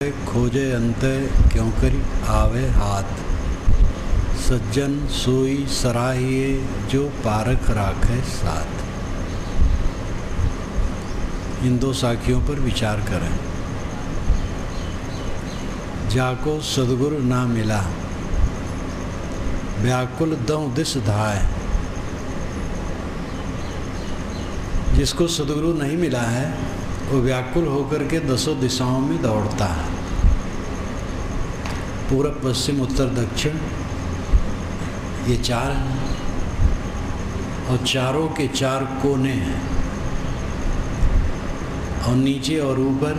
खोजे अंत क्यों करी आवे हाथ, सज्जन सोई सराहिए जो पारख राखे साथ। इन दो साखियों पर विचार करें। जाको सदगुरु ना मिला, व्याकुल दौं दिस धाय। जिसको सदगुरु नहीं मिला है वो व्याकुल होकर के दसों दिशाओं में दौड़ता है। पूरब पश्चिम उत्तर दक्षिण ये चार हैं और चारों के चार कोने हैं और नीचे और ऊपर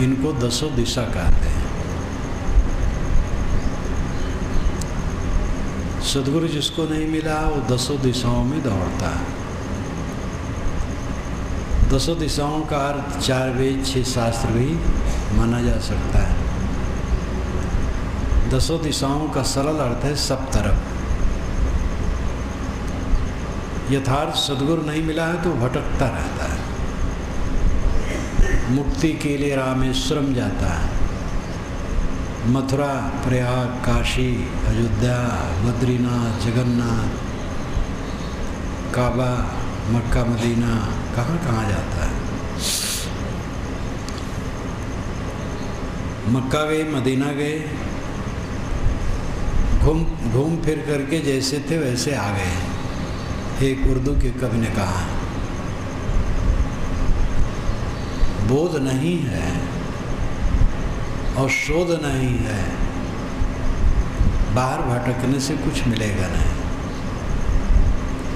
इनको दसों दिशा कहते हैं। सदगुरु जिसको नहीं मिला वो दसों दिशाओं में दौड़ता है। दसों दिशाओं का अर्थ चार वेद छह शास्त्र भी माना जा सकता है। दसों दिशाओं का सरल अर्थ है सब तरफ। यथार्थ सदगुरु नहीं मिला है तो भटकता रहता है। मुक्ति के लिए रामेश्वरम जाता है। मथुरा, प्रयाग, काशी, अयोध्या, बद्रीनाथ, जगन्नाथ, काबा, मक्का, मदीना, कहाँ कहाँ जाता है। मक्का गए, मदीना गए, घूम फिर करके जैसे थे वैसे आ गए। एक उर्दू के कवि ने कहा, बोध नहीं है और शोध नहीं है, बाहर भटकने से कुछ मिलेगा नहीं।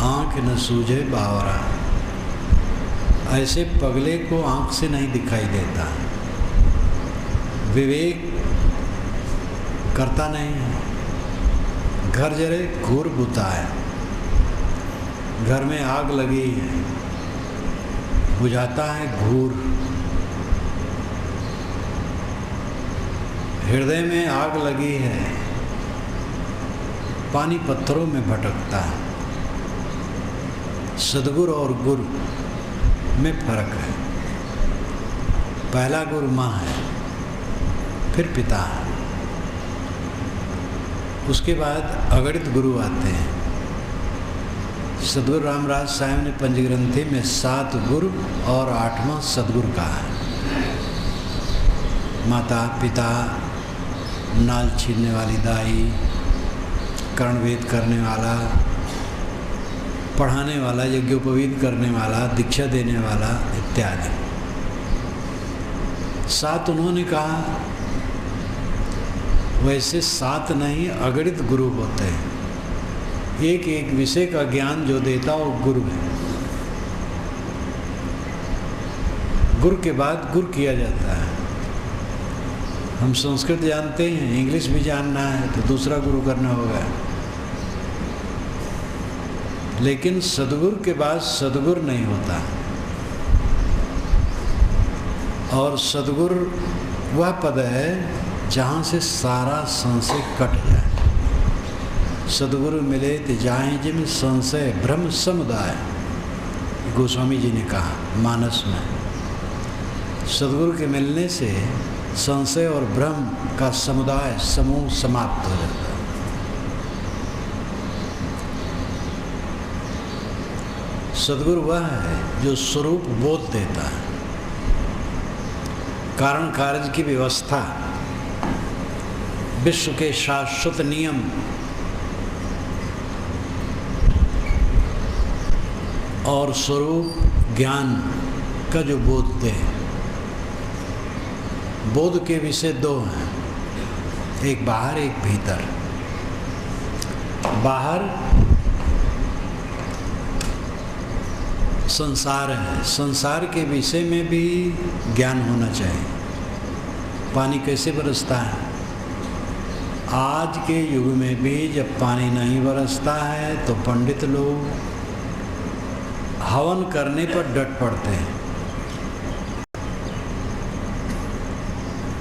आँख न सूझे बावरा, ऐसे पगले को आँख से नहीं दिखाई देता। विवेक करता नहीं है। घर जरे घूर बुता है, घर में आग लगी है, बुझाता है घूर। हृदय में आग लगी है, पानी पत्थरों में भटकता है। सदगुरु और गुरु में फर्क है। पहला गुरु माँ है, फिर पिता है, उसके बाद अगणित गुरु आते हैं। सदगुरु रामराज साहब ने पंचग्रंथी में 7 गुरु और 8वां सदगुरु कहा है। माता पिता, नाल छीनने वाली दाई, कर्णवेद करने वाला, पढ़ाने वाला, यज्ञोपवीत करने वाला, दीक्षा देने वाला इत्यादि। 7 उन्होंने कहा। वैसे 7 नहीं, अगणित गुरु होते हैं। एक एक विषय का ज्ञान जो देता वो गुरु है। गुरु के बाद गुरु किया जाता है। हम संस्कृत जानते हैं, इंग्लिश भी जानना है तो दूसरा गुरु करना होगा। लेकिन सदगुरु के बाद सदगुरु नहीं होता। और सदगुरु वह पद है जहाँ से सारा संशय कट जाए। सदगुरु मिले ते जाए जिम संशय भ्रम समुदाय, गोस्वामी जी ने कहा मानस में। सदगुरु के मिलने से संशय और भ्रम का समुदाय, समूह समाप्त हो जाता है। सदगुरु वह है जो स्वरूप बोध देता है। कारण कार्य की व्यवस्था, विश्व के शाश्वत नियम, और स्वरूप ज्ञान का जो बोध दे। बोध के विषय 2 हैं, एक बाहर एक भीतर। बाहर संसार है, संसार के विषय में भी ज्ञान होना चाहिए। पानी कैसे बरसता है? आज के युग में भी जब पानी नहीं बरसता है तो पंडित लोग हवन करने पर डट पड़ते हैं।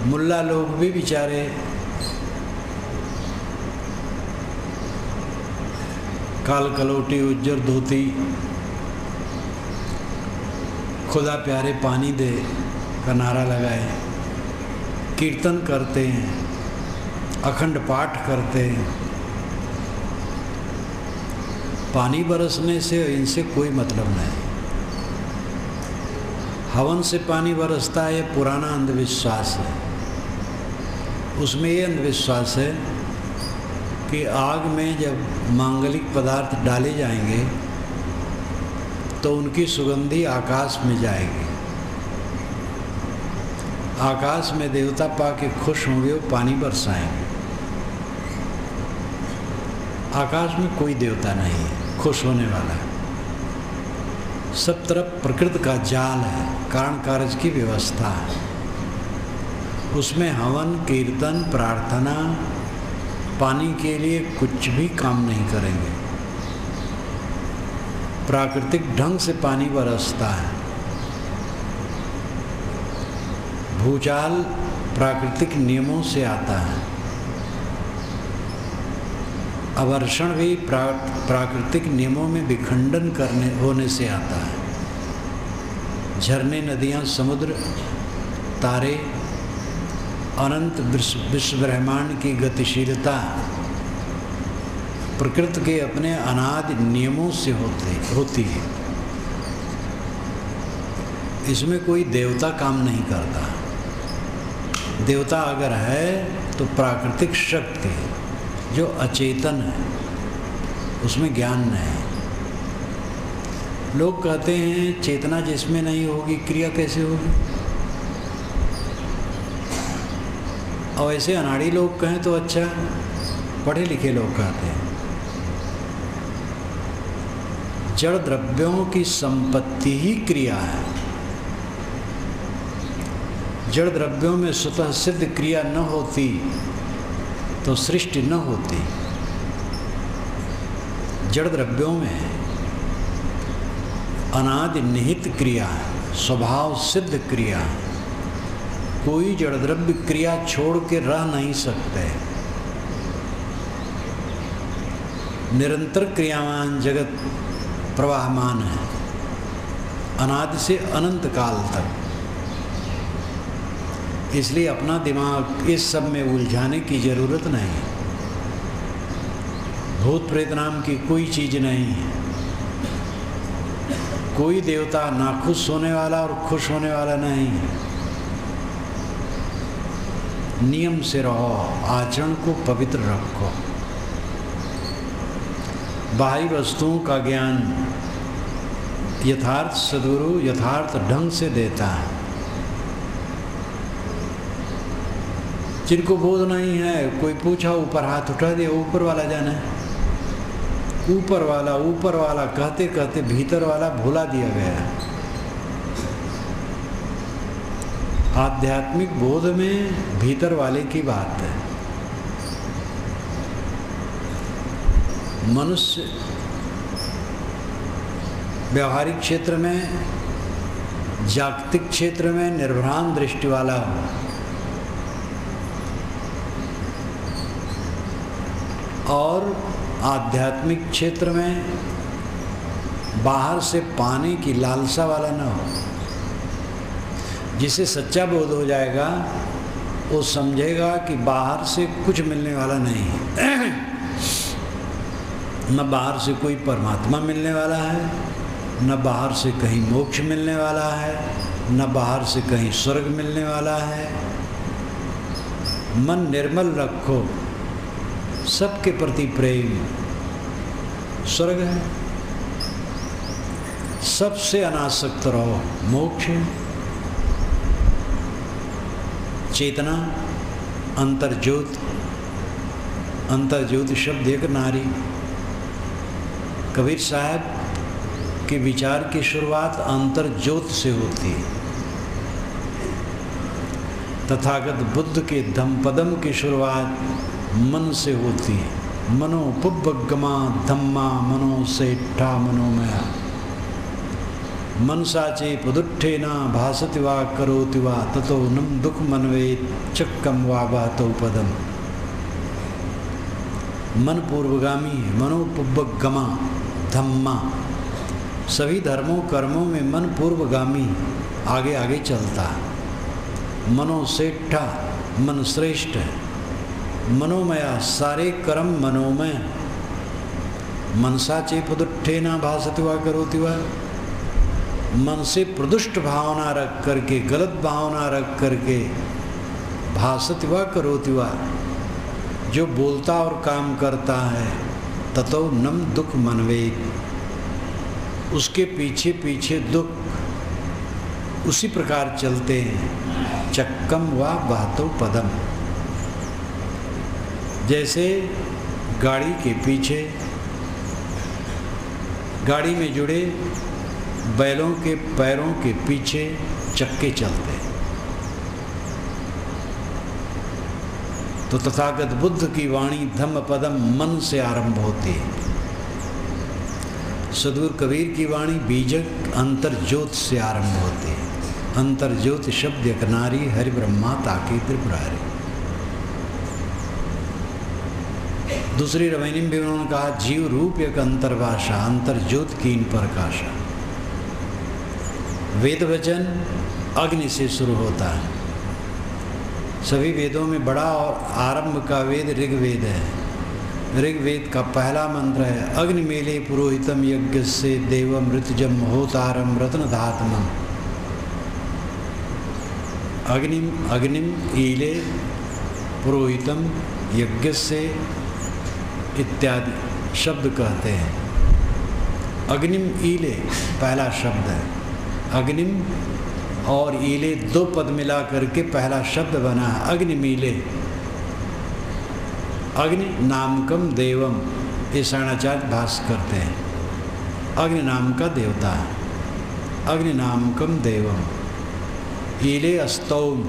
मुल्ला लोग भी बेचारे काल कलोटी, उज्जर धोती, खुदा प्यारे पानी दे का नारा लगाए। कीर्तन करते हैं, अखंड पाठ करते हैं। पानी बरसने से इनसे कोई मतलब नहीं। हवन से पानी बरसता है, ये पुराना अंधविश्वास है। उसमें ये अंधविश्वास है कि आग में जब मांगलिक पदार्थ डाले जाएंगे तो उनकी सुगंधी आकाश में जाएगी। आकाश में देवता पाके खुश होंगे, वो पानी बरसाएंगे। आकाश में कोई देवता नहीं है खुश होने वाला। सब तरफ प्रकृति का जाल है, कारण कार्य की व्यवस्था है। उसमें हवन, कीर्तन, प्रार्थना, पानी के लिए कुछ भी काम नहीं करेंगे। प्राकृतिक ढंग से पानी बरसता है। भूचाल प्राकृतिक नियमों से आता है। अवर्षण भी प्राकृतिक नियमों में विखंडन होने से आता है। झरने, नदियाँ, समुद्र, तारे, अनंत विश्व ब्रह्मांड की गतिशीलता प्रकृति के अपने अनादि नियमों से होती है। इसमें कोई देवता काम नहीं करता। देवता अगर है तो प्राकृतिक शक्ति जो अचेतन है, उसमें ज्ञान नहीं। लोग कहते हैं चेतना जिसमें नहीं होगी क्रिया कैसे होगी। और ऐसे अनाड़ी लोग कहें तो अच्छा, पढ़े लिखे लोग कहते हैं जड़ द्रव्यों की संपत्ति ही क्रिया है। जड़ द्रव्यों में स्वतः सिद्ध क्रिया न होती तो सृष्टि न होती। जड़ द्रव्यों में अनादि निहित क्रिया है, स्वभाव सिद्ध क्रिया है। कोई जड़ द्रव्य क्रिया छोड़ के रह नहीं सकते। निरंतर क्रियावान जगत प्रवाहमान है, अनादि से अनंत काल तक। इसलिए अपना दिमाग इस सब में उलझाने की जरूरत नहीं। भूत प्रेत नाम की कोई चीज़ नहीं है। कोई देवता नाखुश होने वाला और खुश होने वाला नहीं है। नियम से रहो, आचरण को पवित्र रखो। बाहरी वस्तुओं का ज्ञान यथार्थ सद्गुरु यथार्थ ढंग से देता है। जिनको बोध नहीं है, कोई पूछा ऊपर हाथ उठा दिया, ऊपर वाला जाना है। ऊपर वाला कहते कहते भीतर वाला भुला दिया गया। आध्यात्मिक बोध में भीतर वाले की बात है। मनुष्य व्यवहारिक क्षेत्र में, जागतिक क्षेत्र में निर्भ्रांत दृष्टि वाला हो और आध्यात्मिक क्षेत्र में बाहर से पाने की लालसा वाला न हो। जिसे सच्चा बोध हो जाएगा वो समझेगा कि बाहर से कुछ मिलने वाला नहीं है। न बाहर से कोई परमात्मा मिलने वाला है, न बाहर से कहीं मोक्ष मिलने वाला है, न बाहर से कहीं स्वर्ग मिलने वाला है। मन निर्मल रखो, सबके प्रति प्रेम, स्वर्ग है। सबसे अनासक्त रहो, मोक्ष है। चेतना, अंतर्ज्योत, अंतर्ज्योत शब्द एक नारी। कबीर साहब के विचार की शुरुआत अंतर्ज्योत से होती है। तथागत बुद्ध के धम्मपदम की शुरुआत मन से होती है। मनो पुब्बगमा धम्मा मनो सेठा मनोमया। मनसा चेपुदुट्ठे न भासति वा करोति वा ततो नम दुख मनवेत चक्कम वा बहतो पदम। मन पूर्वगामी है, मनोपुब्बगमा धम्मा। सभी धर्मों कर्मों में मन पूर्वगामी, आगे आगे चलता है। मनोसेठा मन श्रेष्ठ है। मनोमया सारे कर्म मनोमय। मनसा चे पदुट्ठे ना भासति वा करोति वा। मन से प्रदुष्ट भावना रख करके, गलत भावना रख करके, भासति वा करोति वा, जो बोलता और काम करता है, ततो नम दुख मनवेद, उसके पीछे पीछे दुख उसी प्रकार चलते हैं। चक्कम व बहतो पदम, जैसे गाड़ी के पीछे, गाड़ी में जुड़े बैलों के पैरों के पीछे चक्के चलते हैं। तो तथागत बुद्ध की वाणी धम्म पदम मन से आरंभ होती है। सद्गुरु कबीर की वाणी बीजक अंतर ज्योत से आरंभ होती है। अंतर ज्योत शब्द एक नारी, हरि ब्रह्मा ताकी त्रिपुरारी। दूसरी रवैनी में भी उन्होंने कहा जीव रूप एक अंतर्भाषा, अंतर ज्योत कीन प्रकाशा। वेद वचन अग्नि से शुरू होता है। सभी वेदों में बड़ा और आरंभ का वेद ऋग्वेद है। ऋग्वेद का पहला मंत्र है अग्निमेले पुरोहितम यज्ञ से देवम ऋतजम होतारम रत्नधातमम। अग्निम ईले पुरोहितम यज्ञ से इत्यादि शब्द कहते हैं। अग्निम ईले पहला शब्द है। अग्निम और ईले दो पद मिला करके पहला शब्द बना है अग्निमीले। अग्नि नामकम देवम, ये शरणाचार्य भाष्य करते हैं। अग्नि नाम का देवता है। अग्नि नामकम देवम। ईले अस्तौम,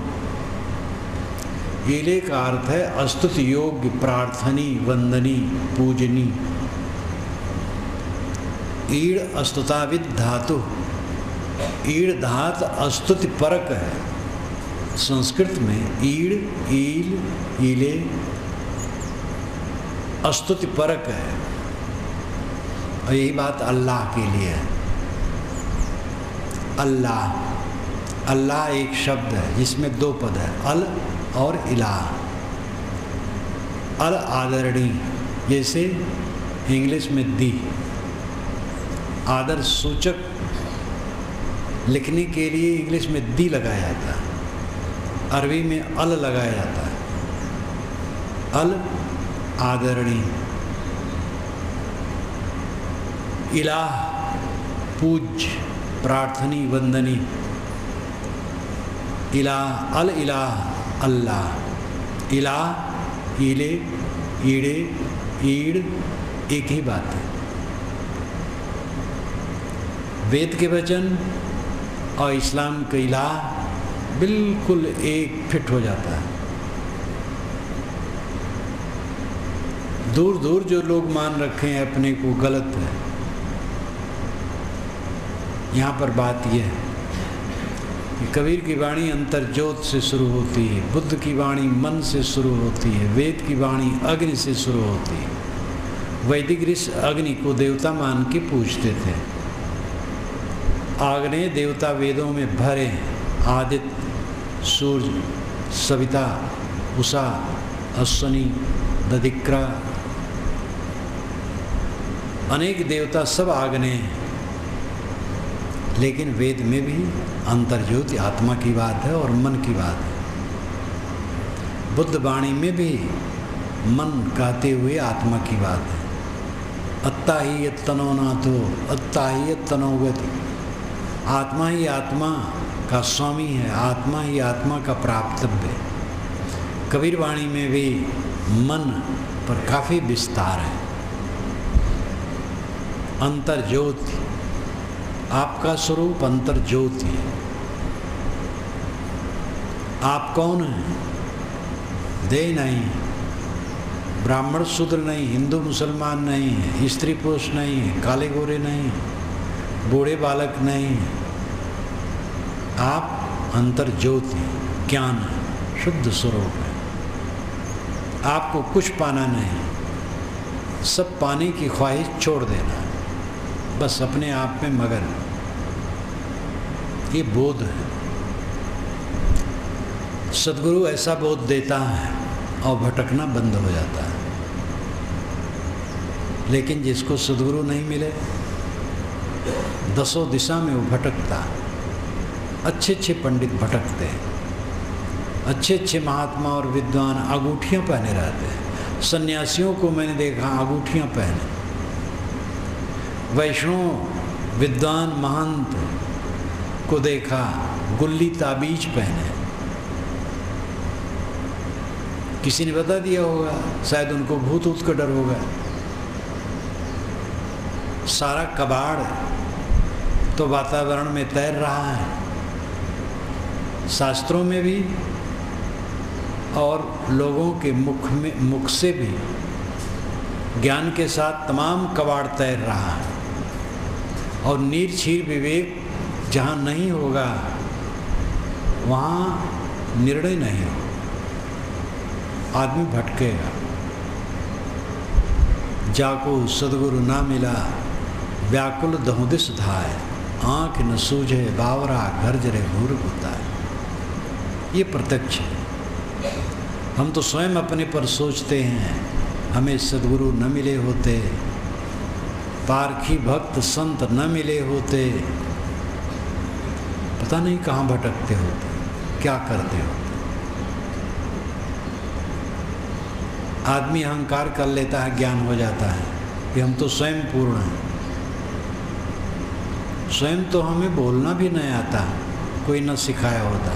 ईले का अर्थ है अस्तुति योग्य, प्रार्थनी, वंदनी, पूजनी। ईड़ अस्तुताविद धातु, ईड़ धात अस्तुति परक है। संस्कृत में ईड़, ईल, ईले अस्तुति परक है। और यही बात अल्लाह के लिए है। अल्लाह, अल्लाह एक शब्द है जिसमें दो पद है, अल और इलाह। अल आदरणीय, जैसे इंग्लिश में दी, आदर सूचक लिखने के लिए इंग्लिश में दी लगाया जाता है, अरबी में अल लगाया जाता है। अल आदरणीय। इलाह पूज्य, प्रार्थनी, वंदनी। इलाह, अल इलाह अल्लाह। इलाह, ईले, ईड़े, ईड़ एक ही बात है। वेद के वचन और इस्लाम का इलाह बिल्कुल एक फिट हो जाता है। दूर दूर जो लोग मान रखे हैं अपने को गलत है। यहाँ पर बात यह है कि कबीर की वाणी अंतर्ज्योत से शुरू होती है, बुद्ध की वाणी मन से शुरू होती है, वेद की वाणी अग्नि से शुरू होती है। वैदिक ऋषि अग्नि को देवता मान के पूजते थे। आग्नेय देवता वेदों में भरे, आदित्य, सूर्य, सविता, उषा, अश्वनी, दधिक्रा, अनेक देवता सब आग्नेय हैं। लेकिन वेद में भी अंतर्ज्योति आत्मा की बात है और मन की बात है। बुद्ध वाणी में भी मन कहते हुए आत्मा की बात है। अत्ता ही यत्तनो नाथो, अत्ता ही यत्तनोगति। आत्मा ही आत्मा का स्वामी है, आत्मा ही आत्मा का प्राप्तव्य है। कबीर वाणी में भी मन पर काफ़ी विस्तार है। अंतर्ज्योति, आपका स्वरूप अंतर्ज्योति है। आप कौन हैं? देह नहीं, ब्राह्मण शूद्र नहीं, हिंदू मुसलमान नहीं, स्त्री पुरुष नहीं, काले गोरे नहीं, बूढ़े बालक नहीं। आप अंतर्ज्योति, ज्ञान है, शुद्ध स्वरूप है। आपको कुछ पाना नहीं, सब पाने की ख्वाहिश छोड़ देना, बस अपने आप में मगन। ये बोध है। सद्गुरु ऐसा बोध देता है और भटकना बंद हो जाता है। लेकिन जिसको सद्गुरु नहीं मिले, दसों दिशा में वो भटकता। अच्छे अच्छे पंडित भटकते हैं, अच्छे अच्छे महात्मा और विद्वान अंगूठियाँ पहने रहते हैं। सन्यासियों को मैंने देखा अंगूठियाँ पहने। वैष्णव विद्वान महंत को देखा गुल्ली ताबीज पहने। किसी ने बता दिया होगा, शायद उनको भूत ऊत का डर होगा। सारा कबाड़ तो वातावरण में तैर रहा है, शास्त्रों में भी और लोगों के मुख से भी ज्ञान के साथ तमाम कबाड़ तैर रहा है। और निर्छीर विवेक जहाँ नहीं होगा वहाँ निर्णय नहीं हो, आदमी भटकेगा। जाको सद्गुरु ना मिला व्याकुल दहुदिस धाय, आँख न सूझे बावरा घर जरे घूर होता है। ये प्रत्यक्ष है। हम तो स्वयं अपने पर सोचते हैं हमें सद्गुरु न मिले होते, पारखी भक्त संत न मिले होते, पता नहीं कहाँ भटकते होते, क्या करते होते। आदमी अहंकार कर लेता है, ज्ञान हो जाता है कि हम तो स्वयं पूर्ण हैं। स्वयं तो हमें बोलना भी नहीं आता, कोई न सिखाया होता।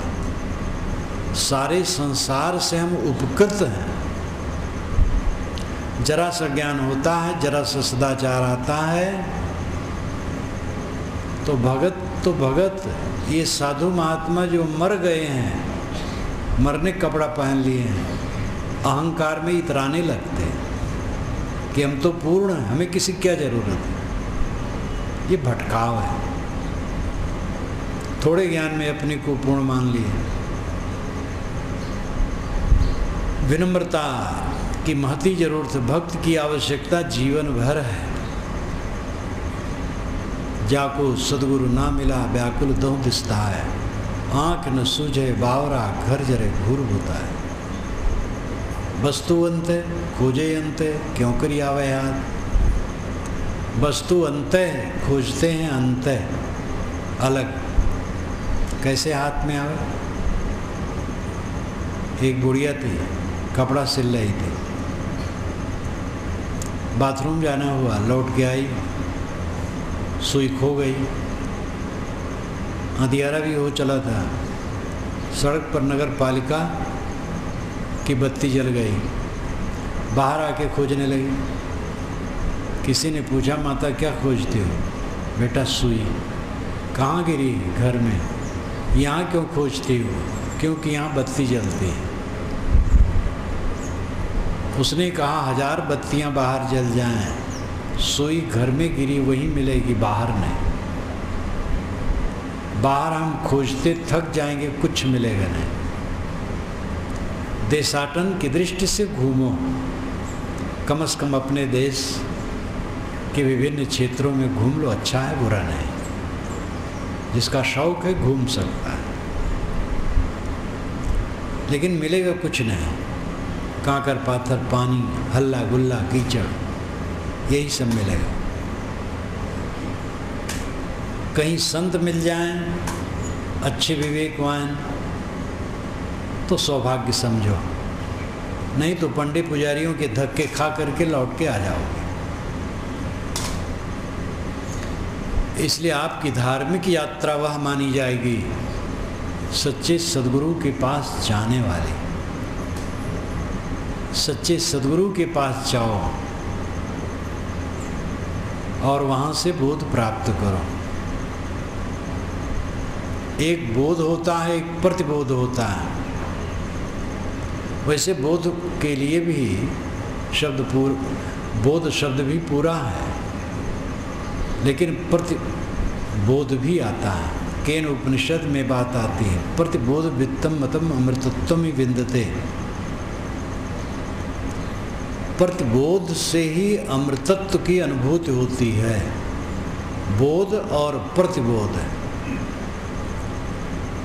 सारे संसार से हम उपकृत हैं। जरा सा ज्ञान होता है, जरा सा सदाचार आता है तो भगत ये साधु महात्मा जो मर गए हैं, मरने कपड़ा पहन लिए हैं, अहंकार में इतराने लगते हैं कि हम तो पूर्ण हैं, हमें किसी क्या जरूरत है। ये भटकाव है। थोड़े ज्ञान में अपने को पूर्ण मान लिए। विनम्रता की महती जरूरत, भक्त की आवश्यकता जीवन भर है। जाको सद्गुरु ना मिला व्याकुल दो दिसता है, आँख न सूझे बावरा घर जरे घूर होता है। वस्तु अंत खोजे अंत क्यों करी आवे याद। वस्तु अंत खोजते हैं, अंत अलग कैसे हाथ में आवे। एक बुढ़िया थी, कपड़ा सिल रही थी, बाथरूम जाना हुआ, लौट के आई, सुई खो गई। अंधियारा भी हो चला था। सड़क पर नगर पालिका की बत्ती जल गई। बाहर आके खोजने लगी। किसी ने पूछा, माता क्या खोजती हो? बेटा सुई। कहाँ गिरी? घर में। यहाँ क्यों खोजती हो? क्योंकि यहाँ बत्ती जलती है। उसने कहा 1000 बत्तियाँ बाहर जल जाएं, सुई घर में गिरी वही मिलेगी, बाहर नहीं। बाहर हम खोजते थक जाएंगे, कुछ मिलेगा नहीं। देशाटन की दृष्टि से घूमो, कम से कम अपने देश के विभिन्न क्षेत्रों में घूम लो, अच्छा है, बुरा नहीं। जिसका शौक है घूम सकता है, लेकिन मिलेगा कुछ नहीं। कांकर पाथर, पानी, हल्ला गुल्ला, कीचड़, यही सब मिलेगा। कहीं संत मिल जाएं, अच्छे विवेकवान, तो सौभाग्य समझो, नहीं तो पंडित पुजारियों के धक्के खा करके लौट के आ जाओगे। इसलिए आपकी धार्मिक यात्रा वह मानी जाएगी सच्चे सद्गुरु के पास जाने वाली। सच्चे सद्गुरु के पास जाओ और वहाँ से बोध प्राप्त करो। एक बोध होता है, एक प्रतिबोध होता है। वैसे बोध के लिए भी बोध शब्द भी पूरा है, लेकिन प्रतिबोध भी आता है। केन उपनिषद में बात आती है, प्रतिबोध वित्तम मतम अमृतत्वम ही विन्दते। प्रतिबोध से ही अमृतत्व की अनुभूति होती है। बोध और प्रतिबोध,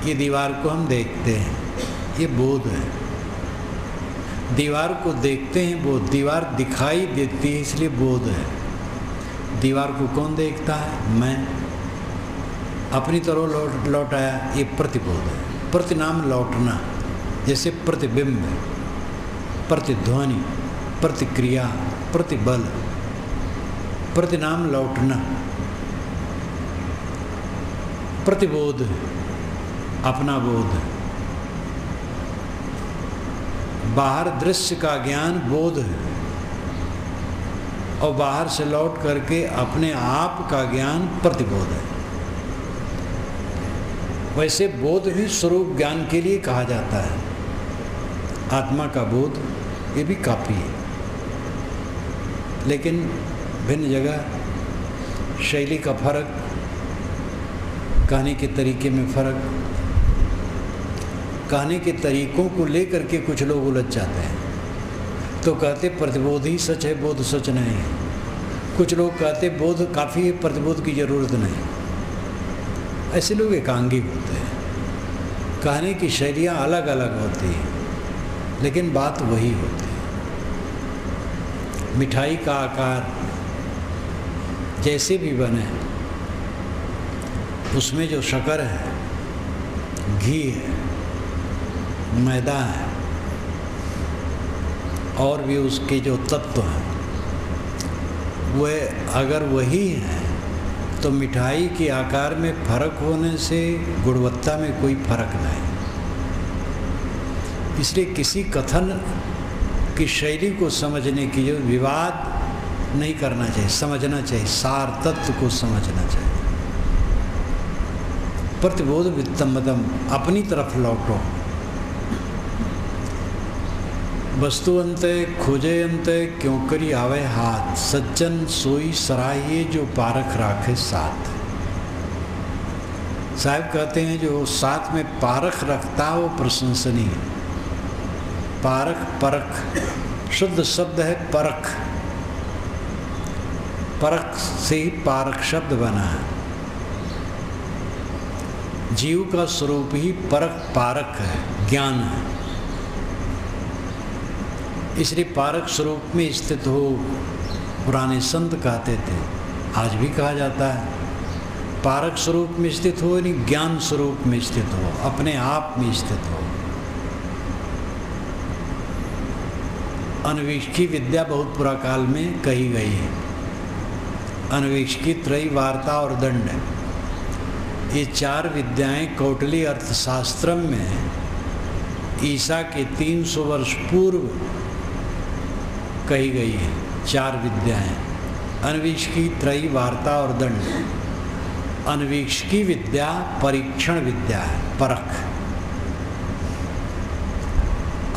ये दीवार को हम देखते हैं, ये बोध है। दीवार को देखते हैं, वो दीवार दिखाई देती है इसलिए बोध है। दीवार को कौन देखता है? मैं। अपनी तरफ लौटाया, ये प्रतिबोध है। प्रतिनाम लौटना, जैसे प्रतिबिंब, प्रतिध्वनि, प्रतिक्रिया, प्रतिबल, प्रतिनाम लौटना, प्रतिबोध, अपना बोध। बाहर दृश्य का ज्ञान बोध है, और बाहर से लौट करके अपने आप का ज्ञान प्रतिबोध है। वैसे बोध ही स्वरूप ज्ञान के लिए कहा जाता है। आत्मा का बोध ये भी काफ़ी है, लेकिन भिन्न जगह शैली का फर्क, कहने के तरीके में फर्क, कहने के तरीकों को लेकर के कुछ लोग उलझ जाते हैं। तो कहते प्रतिबोध ही सच है, बोध सच नहीं है। कुछ लोग कहते बोध काफ़ी है, प्रतिबोध की ज़रूरत नहीं। ऐसे लोग एकांगिक होते हैं। कहने की शैलियाँ अलग अलग होती हैं, लेकिन बात वही होती है। मिठाई का आकार जैसे भी बने, उसमें जो शक्कर है, घी है, मैदा है, और भी उसके जो तत्व हैं, वह अगर वही है तो मिठाई के आकार में फर्क होने से गुणवत्ता में कोई फर्क नहीं। इसलिए किसी कथन की शैली को समझने की जो विवाद नहीं करना चाहिए, समझना चाहिए, सार तत्व को समझना चाहिए। प्रतिबोध वित्तमदम, अपनी तरफ लौटो। वस्तु अंत खोजे अंत क्यों करी आवे हाथ, सज्जन सोई सराहिए जो पारख राखे साथ। साहब कहते हैं जो साथ में पारख रखता है वो प्रशंसनीय। पारख, परख, शुद्ध शब्द है परख। परख से ही पारख शब्द बना है। जीव का स्वरूप ही परख पारक है, ज्ञान है। इसलिए पारक स्वरूप में स्थित हो, पुराने संत कहते थे, आज भी कहा जाता है। पारक स्वरूप में स्थित हो यानी ज्ञान स्वरूप में स्थित हो, अपने आप में स्थित हो। अन्वेषकी विद्या बहुत पुराकाल में कही गई है। अन्वेषकी, त्रयी, वार्ता और दंड, ये चार विद्याएं कौटिल्य अर्थशास्त्र में ईसा के 300 वर्ष पूर्व कही गई है। चार विद्याएं, अन्वेषकी, त्रयी, वार्ता और दंड। अन्वेषकी विद्या परीक्षण विद्या है, परख।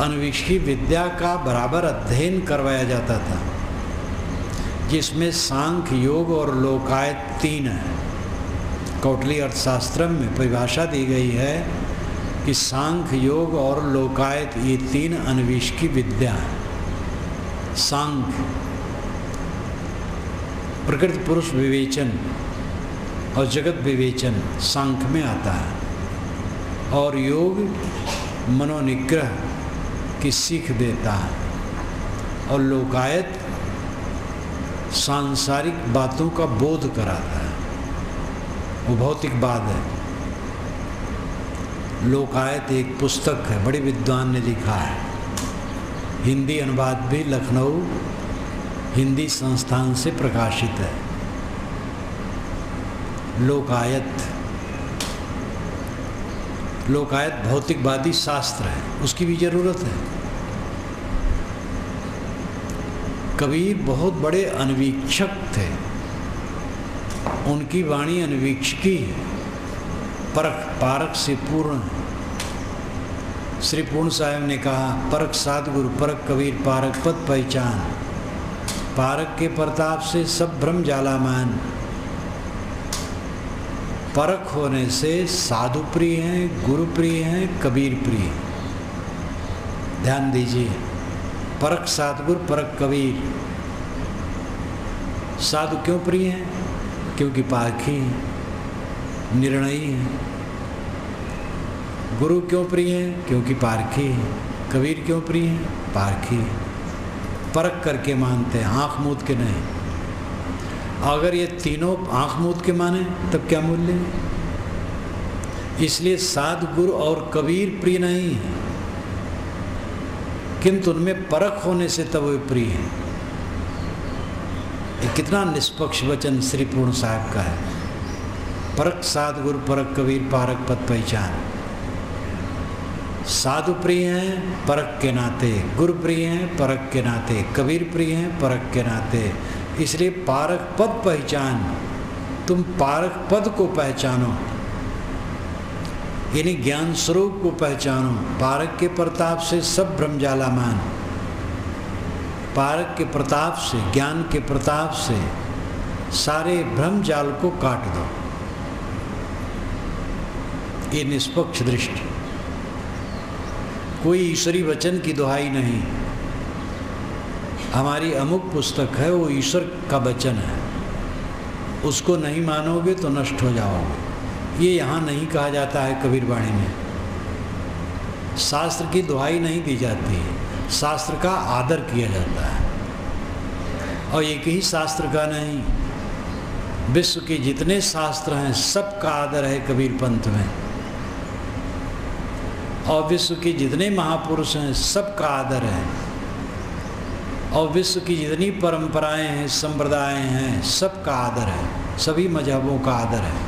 अन्वेषकी विद्या का बराबर अध्ययन करवाया जाता था, जिसमें सांख्य, योग और लोकायत तीन है। कौटिल्य अर्थशास्त्र में परिभाषा दी गई है कि सांख्य, योग और लोकायत ये तीन अन्वेषकी विद्या हैं। सांख्य प्रकृति पुरुष विवेचन और जगत विवेचन सांख्य में आता है, और योग मनोनिग्रह की सीख देता है, और लोकायत सांसारिक बातों का बोध कराता है। वो भौतिकवाद है। लोकायत एक पुस्तक है, बड़े विद्वान ने लिखा है। हिंदी अनुवाद भी लखनऊ हिंदी संस्थान से प्रकाशित है। लोकायत, लोकायत भौतिकवादी शास्त्र है, उसकी भी जरूरत है। कबीर बहुत बड़े अन्वीक्षक थे, उनकी वाणी अन्वीक्षकी है, परख पारक से पूर्ण है। श्री पूर्ण साहब ने कहा, परख सद्गुरु, परख कबीर, पारक पद पहचान। पारक के प्रताप से सब भ्रम जालामान। परख होने से साधु प्रिय हैं, गुरु प्रिय हैं, कबीर प्रिय। ध्यान दीजिए, परख सद्गुरु, परख कबीर। साधु क्यों प्रिय हैं? क्योंकि पारखी हैं, निर्णयी हैं। गुरु क्यों प्रिय है? क्योंकि पारखी है। कबीर क्यों प्रिय है? पारखी है, परख करके मानते हैं, आँख मूंद के नहीं। अगर ये तीनों आँख मूंद के माने तब क्या मूल्य है? इसलिए साध गुरु और कबीर प्रिय नहीं है, किंतु उनमें परख होने से तब वे प्रिय है। ये कितना निष्पक्ष वचन श्री पूर्ण साहब का है। परख साध गुरु परख कबीर पारक पद पहचान। साधु प्रिय हैं परख के नाते, गुरु प्रिय हैं परख के नाते, कबीर प्रिय हैं परख के नाते। इसलिए पारक पद पहचान, तुम पारक पद को पहचानो, यानी ज्ञान स्वरूप को पहचानो। पारक के प्रताप से सब भ्रमजाला मान, पारक के प्रताप से, ज्ञान के प्रताप से सारे भ्रम जाल को काट दो। ये निष्पक्ष दृष्टि। कोई ईश्वरी वचन की दुहाई नहीं। हमारी अमुक पुस्तक है, वो ईश्वर का वचन है, उसको नहीं मानोगे तो नष्ट हो जाओगे। ये यहाँ नहीं कहा जाता है कबीर वाणी में। शास्त्र की दुहाई नहीं दी जाती है, शास्त्र का आदर किया जाता है। और एक ही शास्त्र का नहीं, विश्व के जितने शास्त्र हैं सबका आदर है कबीर पंथ में। और विश्व के जितने महापुरुष हैं सबका आदर है। और विश्व की जितनी परंपराएं हैं, संप्रदाय हैं, सबका आदर है, सभी मजहबों का आदर है।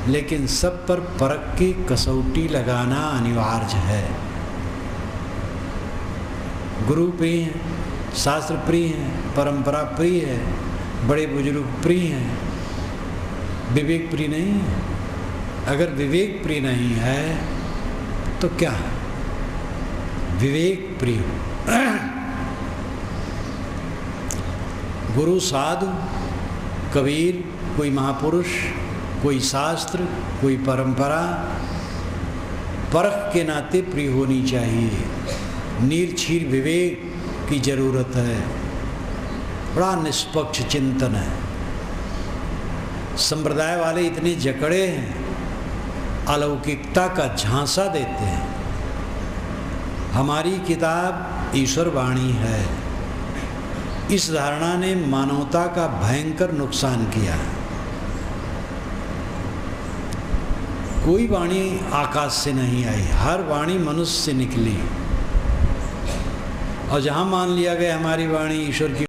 लेकिन सब पर परख की कसौटी लगाना अनिवार्य है। गुरु प्रिय हैं, शास्त्र प्रिय हैं, परंपरा प्रिय है, बड़े बुजुर्ग प्रिय हैं, विवेक प्रिय नहीं है। अगर विवेक प्रिय नहीं है तो क्या है? विवेक प्रिय। गुरु साधु कबीर, कोई महापुरुष, कोई शास्त्र, कोई परंपरा परख के नाते प्रिय होनी चाहिए। नीरछीर विवेक की जरूरत है। बड़ा निष्पक्ष चिंतन है। संप्रदाय वाले इतने जकड़े हैं, अलौकिकता का झांसा देते हैं। हमारी किताब ईश्वर वाणी है, इस धारणा ने मानवता का भयंकर नुकसान किया। कोई वाणी आकाश से नहीं आई, हर वाणी मनुष्य से निकली। और जहाँ मान लिया गया हमारी वाणी ईश्वर की